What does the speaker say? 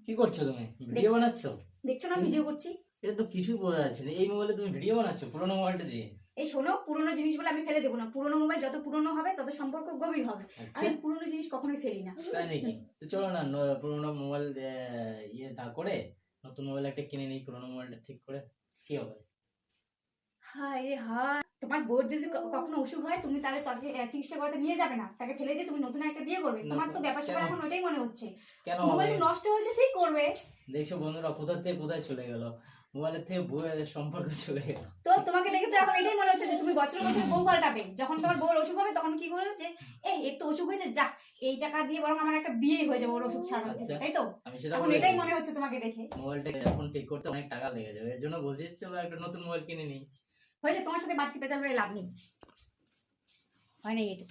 কি করছো তুমি? ভিডিও বানাচ্ছো? দেখছো না ভিডিও করছি? এটা তো কিছুই বোঝা যাচ্ছে না। এই মোবাইলে তুমি ভিডিও বানাচ্ছো পুরোনো মোবাইলটা দিয়ে? এই শোনো, পুরোনো জিনিসগুলো আমি ফেলে দেবো না। পুরোনো মোবাইল যত পুরোনো হবে তত সম্পর্ক গভীর হবে। আচ্ছা, আমি পুরোনো জিনিস কখনোই ফেলি না। তাই নাকি? তো চলো না, পুরোনো মোবাইল ইয়ে না করে নতুন মোবাইল একটা কিনে নিই, পুরোনো মোবাইলটা ঠিক করে। কি হবে? হায় রে হায়, তোমার বোর যদি কখনো অসুখ হয়, তুমি তাহলে তাকে চিকিৎসা করাতে নিয়ে যাবে না, তাকে ফেলে দিয়ে তুমি নতুন একটা বিয়ে করবে? তোমার তো ব্যাপার স্যাপার এখন ওইটাই মনে হচ্ছে। কেন মোবাইলটা নষ্ট হয়েছে, ঠিক করবে। দেখছো বন্ধুরা, কোথা থেকে কোথায় চলে গেল, মোবাইলের থেকে বউয়ের সম্পর্ক চলে গেল। তো তোমাকে দেখে তো এখন এটাই মনে হচ্ছে যে তুমি বছর বছর বউ পাল্টাবে। যখন তোমার বউর অসুখ হবে তখন কি বলবে যে এর তো অসুখ হয়েছে, যা এই টাকা দিয়ে বরং আমার একটা বিয়ে হয়ে যাবে ওর অসুখ সারানোর থেকে, তাই তো? আমি সেটা এখন এটাই মনে হচ্ছে তোমাকে দেখে। মোবাইলটা এখন ঠিক করতে অনেক টাকা লেগে যাবে, এর জন্য বলছি চলো একটা নতুন মোবাইল কিনে নিই। হয়েছে, তোমার সাথে বাড়তি পেঁচাল করে লাভ নেই। হয় না এটা।